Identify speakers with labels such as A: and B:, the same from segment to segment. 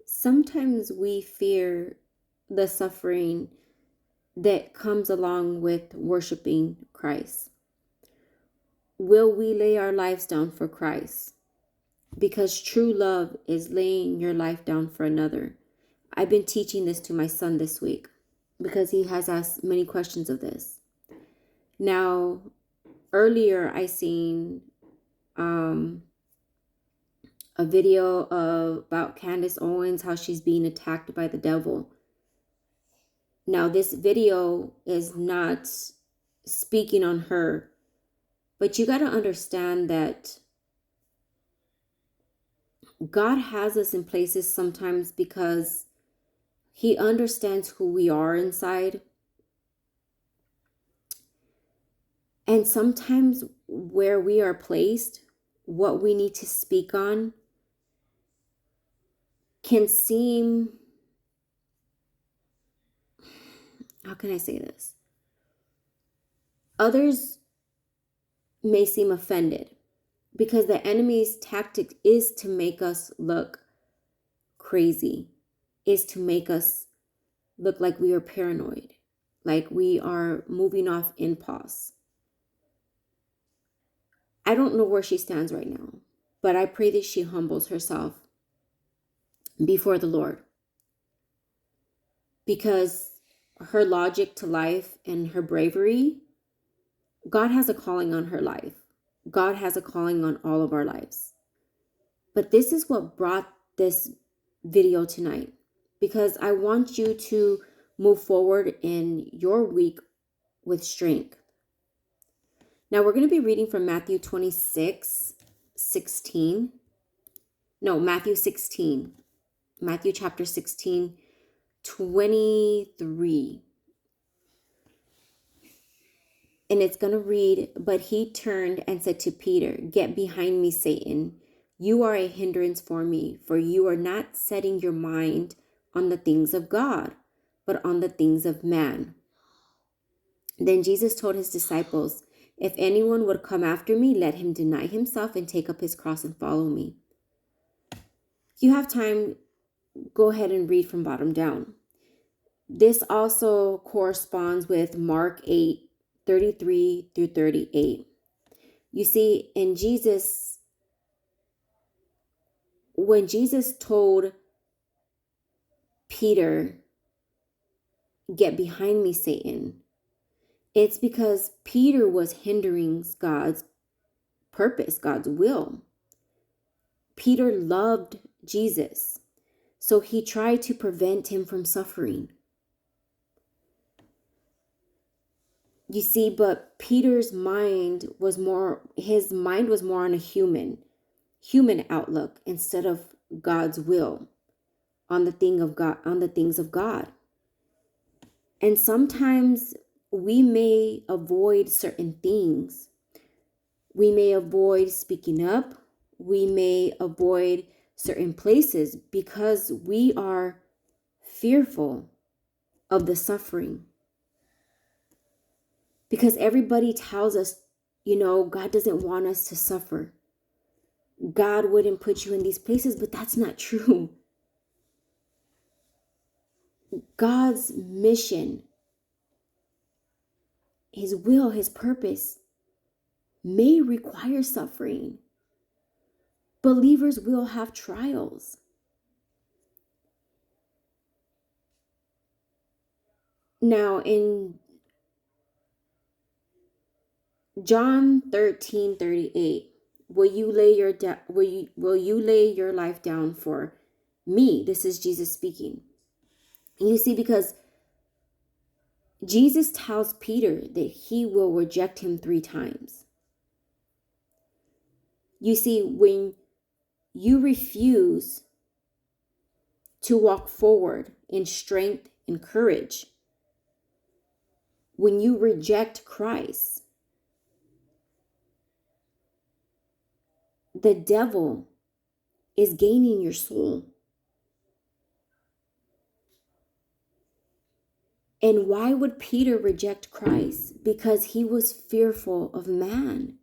A: Sometimes we fear the suffering that comes along with worshiping Christ. Will we lay our lives down for Christ? Because true love is laying your life down for another. I've been teaching this to my son this week because he has asked many questions of this. Now, earlier I seen a video about Candice Owens, how she's being attacked by the devil. Now, this video is not speaking on her, but you got to understand that God has us in places sometimes because He understands who we are inside. And sometimes where we are placed, what we need to speak on can seem, how can I say this? Others may seem offended because the enemy's tactic is to make us look crazy, is to make us look like we are paranoid, like we are moving off impulse. I don't know where she stands right now, but I pray that she humbles herself before the Lord, because her logic to life and her bravery, God has a calling on her life. God has a calling on all of our lives. But this is what brought this video tonight, because I want you to move forward in your week with strength. Now we're going to be reading from Matthew 16. Matthew chapter 16, 23. And it's going to read, "But he turned and said to Peter, 'Get behind me, Satan. You are a hindrance for me, for you are not setting your mind on the things of God, but on the things of man.' Then Jesus told his disciples, 'If anyone would come after me, let him deny himself and take up his cross and follow me.'" If you have time, go ahead and read from bottom down. This also corresponds with Mark 8:33 through 38. You see, when Jesus told Peter, "Get behind me, Satan," it's because Peter was hindering God's purpose, God's will. Peter loved Jesus, so he tried to prevent him from suffering. You see, but Peter's mind was more on a human outlook instead of God's will, on the things of God. And sometimes we may avoid certain things. We may avoid speaking up. We may avoid certain places because we are fearful of the suffering. Because everybody tells us, God doesn't want us to suffer. God wouldn't put you in these places, but that's not true. God's mission, His will, His purpose may require suffering. Believers will have trials. Now, in John 13:38, will you lay your life down for me? This is Jesus speaking. You see, because Jesus tells Peter that he will reject him 3 times. You see, when you refuse to walk forward in strength and courage, when you reject Christ, the devil is gaining your soul. And why would Peter reject Christ? Because he was fearful of man.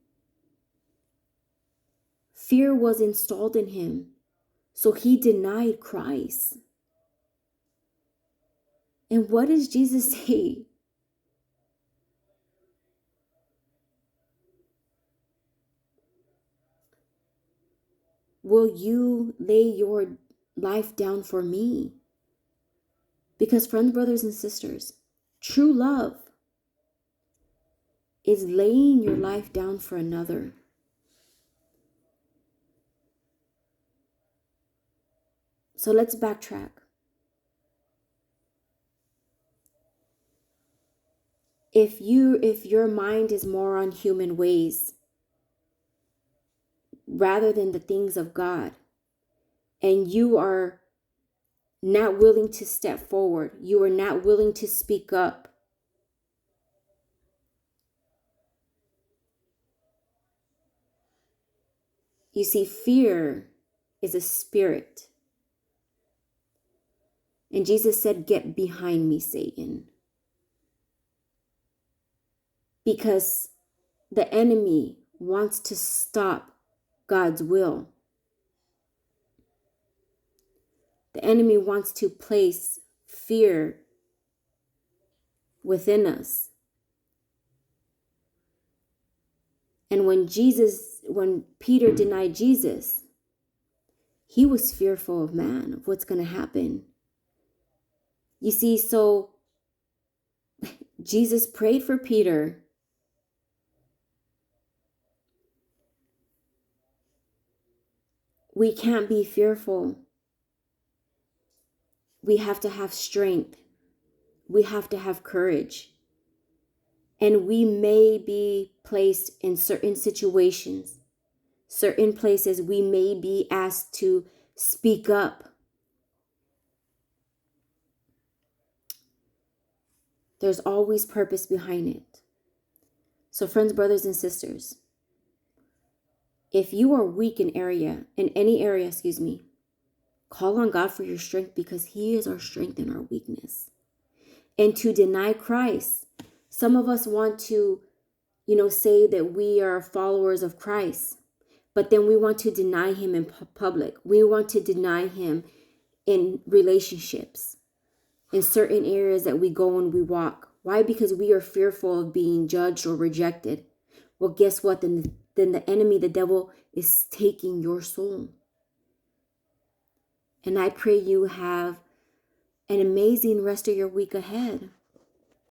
A: Fear was installed in him. So he denied Christ. And what does Jesus say? Will you lay your life down for me? Because, friends, brothers, and sisters, true love is laying your life down for another. So let's backtrack. If your mind is more on human ways rather than the things of God, and you are not willing to step forward, you are not willing to speak up, you see, fear is a spirit. And Jesus said, "Get behind me, Satan." Because the enemy wants to stop God's will. The enemy wants to place fear within us. And when Peter denied Jesus, he was fearful of man, of what's going to happen. You see, so Jesus prayed for Peter. We can't be fearful. We have to have strength. We have to have courage. And we may be placed in certain situations, certain places we may be asked to speak up. There's always purpose behind it. So, friends, brothers, and sisters, if you are weak in any area, call on God for your strength, because he is our strength in our weakness. And to deny Christ, some of us want to, say that we are followers of Christ, but then we want to deny him in public. We want to deny him in relationships, in certain areas that we go and we walk. Why? Because we are fearful of being judged or rejected. Well, guess what? Then the enemy, the devil, is taking your soul. And I pray you have an amazing rest of your week ahead.